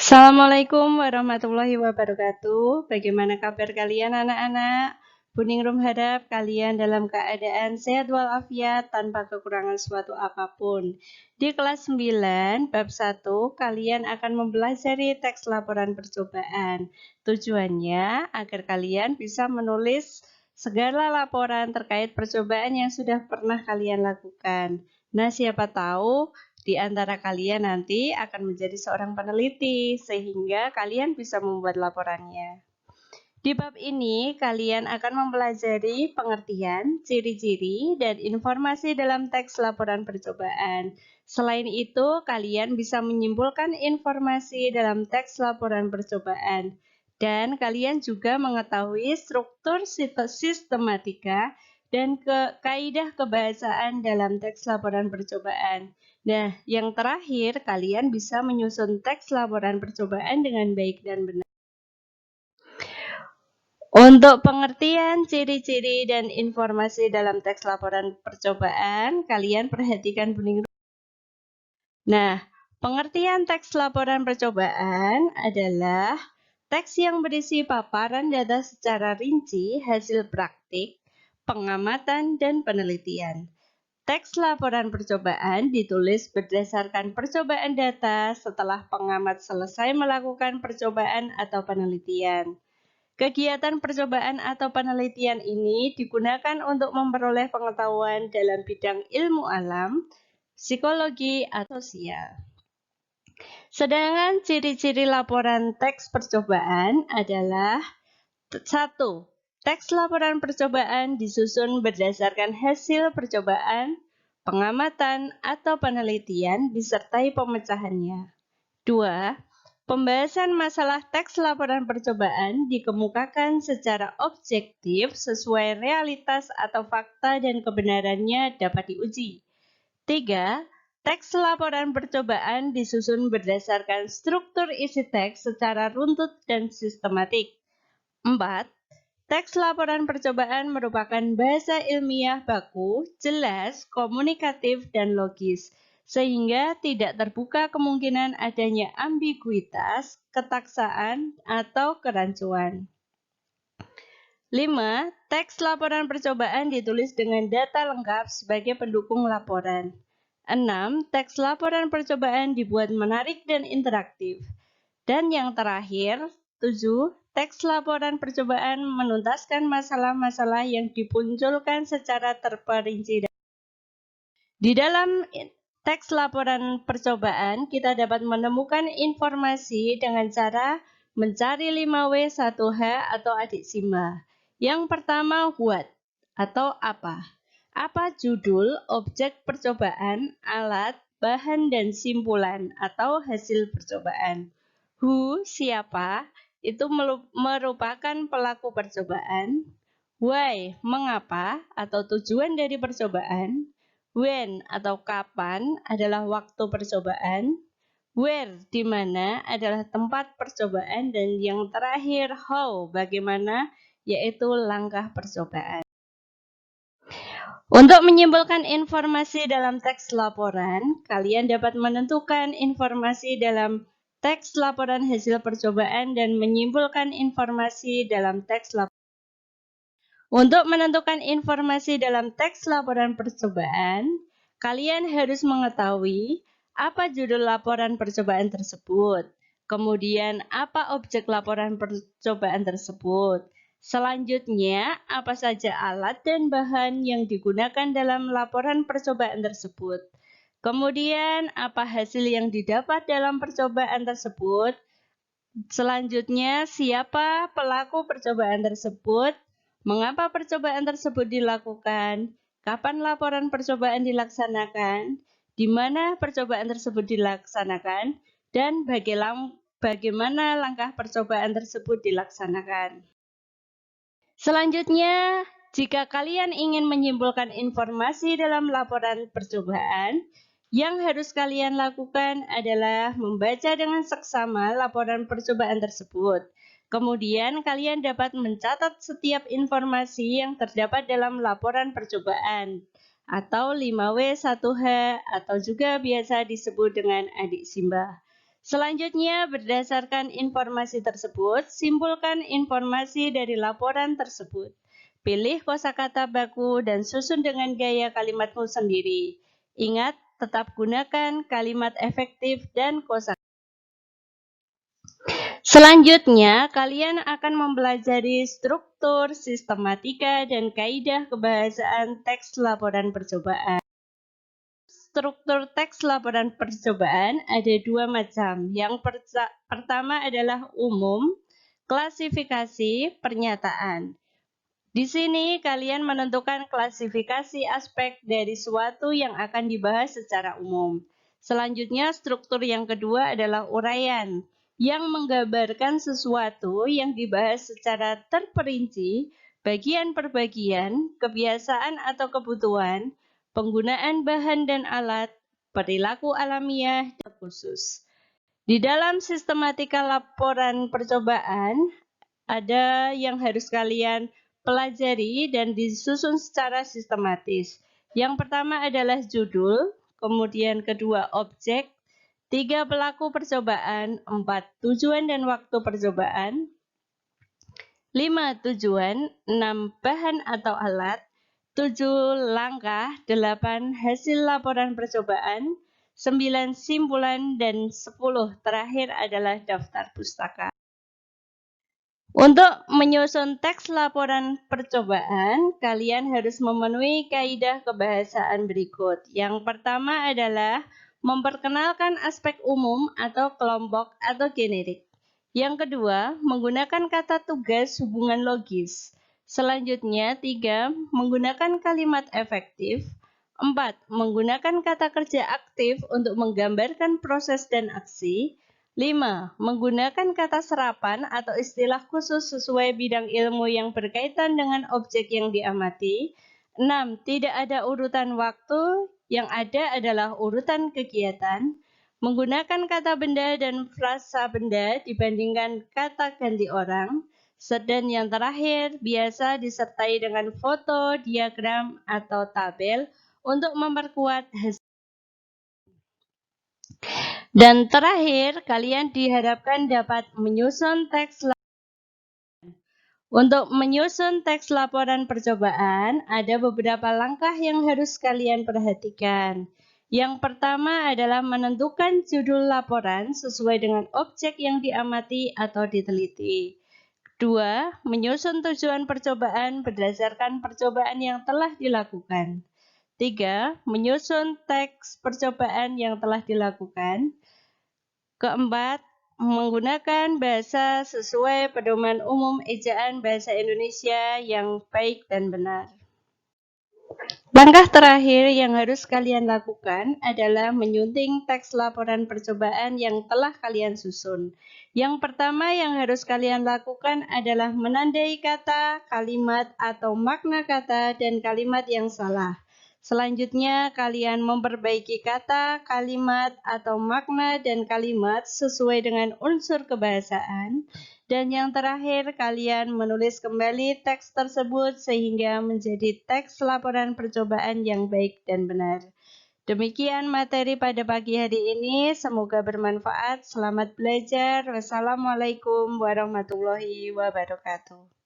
Assalamualaikum warahmatullahi wabarakatuh. Bagaimana kabar kalian anak-anak? Buningrum harap kalian dalam keadaan sehat walafiat tanpa kekurangan suatu apapun. Di kelas 9, bab 1, kalian akan mempelajari teks laporan percobaan. Tujuannya agar kalian bisa menulis segala laporan terkait percobaan yang sudah pernah kalian lakukan. Nah, siapa tahu di antara kalian nanti akan menjadi seorang peneliti, sehingga kalian bisa membuat laporannya. Di bab ini, kalian akan mempelajari pengertian, ciri-ciri, dan informasi dalam teks laporan percobaan. Selain itu, kalian bisa menyimpulkan informasi dalam teks laporan percobaan. Dan kalian juga mengetahui struktur sistematika dan kaidah kebahasaan dalam teks laporan percobaan. Nah, yang terakhir, kalian bisa menyusun teks laporan percobaan dengan baik dan benar. Untuk pengertian, ciri-ciri, dan informasi dalam teks laporan percobaan, kalian perhatikan bunyi. Nah, pengertian teks laporan percobaan adalah teks yang berisi paparan data secara rinci, hasil praktik, pengamatan, dan penelitian. Teks laporan percobaan ditulis berdasarkan percobaan data setelah pengamat selesai melakukan percobaan atau penelitian. Kegiatan percobaan atau penelitian ini digunakan untuk memperoleh pengetahuan dalam bidang ilmu alam, psikologi, atau sosial. Sedangkan ciri-ciri laporan teks percobaan adalah 1. Teks laporan percobaan disusun berdasarkan hasil percobaan, pengamatan, atau penelitian disertai pemecahannya. 2. Pembahasan masalah teks laporan percobaan dikemukakan secara objektif sesuai realitas atau fakta dan kebenarannya dapat diuji. 3. Teks laporan percobaan disusun berdasarkan struktur isi teks secara runtut dan sistematik. 4. Teks laporan percobaan merupakan bahasa ilmiah baku, jelas, komunikatif, dan logis, sehingga tidak terbuka kemungkinan adanya ambiguitas, ketaksaan, atau kerancuan. 5. Teks laporan percobaan ditulis dengan data lengkap sebagai pendukung laporan. 6. Teks laporan percobaan dibuat menarik dan interaktif. Dan yang terakhir, 7. Teks laporan percobaan menuntaskan masalah-masalah yang dimunculkan secara terperinci. Di dalam teks laporan percobaan, kita dapat menemukan informasi dengan cara mencari 5W1H atau adik simbah. Yang pertama, what atau apa. Apa judul, objek percobaan, alat, bahan, dan simpulan atau hasil percobaan. Who, siapa, itu merupakan pelaku percobaan. Why, mengapa, atau tujuan dari percobaan. When, atau kapan, adalah waktu percobaan. Where, di mana, adalah tempat percobaan. Dan yang terakhir, how, bagaimana, yaitu langkah percobaan. Untuk menyimpulkan informasi dalam teks laporan, kalian dapat menentukan informasi dalam teks laporan hasil percobaan dan menyimpulkan informasi dalam teks laporan. Untuk menentukan informasi dalam teks laporan percobaan, kalian harus mengetahui apa judul laporan percobaan tersebut, kemudian apa objek laporan percobaan tersebut. Selanjutnya, apa saja alat dan bahan yang digunakan dalam laporan percobaan tersebut. Kemudian, apa hasil yang didapat dalam percobaan tersebut. Selanjutnya, siapa pelaku percobaan tersebut, mengapa percobaan tersebut dilakukan, kapan laporan percobaan dilaksanakan, di mana percobaan tersebut dilaksanakan, dan bagaimana langkah percobaan tersebut dilaksanakan. Selanjutnya, jika kalian ingin menyimpulkan informasi dalam laporan percobaan, yang harus kalian lakukan adalah membaca dengan seksama laporan percobaan tersebut. Kemudian kalian dapat mencatat setiap informasi yang terdapat dalam laporan percobaan atau 5W1H atau juga biasa disebut dengan adik simbah. Selanjutnya, berdasarkan informasi tersebut, simpulkan informasi dari laporan tersebut. Pilih kosakata baku dan susun dengan gaya kalimatmu sendiri. Ingat, tetap gunakan kalimat efektif dan kosakata. Selanjutnya, kalian akan mempelajari struktur, sistematika, dan kaidah kebahasaan teks laporan percobaan. Struktur teks laporan percobaan ada dua macam. Yang pertama adalah umum, klasifikasi, pernyataan. Di sini kalian menentukan klasifikasi aspek dari suatu yang akan dibahas secara umum. Selanjutnya, struktur yang kedua adalah uraian, yang menggambarkan sesuatu yang dibahas secara terperinci, bagian per bagian, kebiasaan atau kebutuhan, penggunaan bahan dan alat, perilaku alamiah, dan khusus. Di dalam sistematika laporan percobaan, ada yang harus kalian pelajari dan disusun secara sistematis. Yang pertama adalah judul, kemudian kedua objek, 3 pelaku percobaan, 4 tujuan dan waktu percobaan, 5 tujuan, 6 bahan atau alat, 7 langkah, 8 hasil laporan percobaan, 9 simpulan, dan 10 terakhir adalah daftar pustaka. Untuk menyusun teks laporan percobaan, kalian harus memenuhi kaidah kebahasaan berikut. Yang pertama adalah memperkenalkan aspek umum atau kelompok atau generik. Yang kedua, menggunakan kata tugas hubungan logis. Selanjutnya, 3, menggunakan kalimat efektif. 4, menggunakan kata kerja aktif untuk menggambarkan proses dan aksi. 5, menggunakan kata serapan atau istilah khusus sesuai bidang ilmu yang berkaitan dengan objek yang diamati. 6, tidak ada urutan waktu, yang ada adalah urutan kegiatan. Menggunakan kata benda dan frasa benda dibandingkan kata ganti orang. Dan yang terakhir, biasa disertai dengan foto, diagram, atau tabel untuk memperkuat hasil. Dan terakhir, kalian diharapkan dapat menyusun teks. Untuk menyusun teks laporan percobaan, ada beberapa langkah yang harus kalian perhatikan. Yang pertama adalah menentukan judul laporan sesuai dengan objek yang diamati atau diteliti. 2, menyusun tujuan percobaan berdasarkan percobaan yang telah dilakukan. 3, menyusun teks percobaan yang telah dilakukan. Keempat, menggunakan bahasa sesuai pedoman umum ejaan bahasa Indonesia yang baik dan benar. Langkah terakhir yang harus kalian lakukan adalah menyunting teks laporan percobaan yang telah kalian susun. Yang pertama yang harus kalian lakukan adalah menandai kata, kalimat, atau makna kata dan kalimat yang salah. Selanjutnya, kalian memperbaiki kata, kalimat, atau makna dan kalimat sesuai dengan unsur kebahasaan. Dan yang terakhir, kalian menulis kembali teks tersebut sehingga menjadi teks laporan percobaan yang baik dan benar. Demikian materi pada pagi hari ini, semoga bermanfaat. Selamat belajar. Wassalamualaikum warahmatullahi wabarakatuh.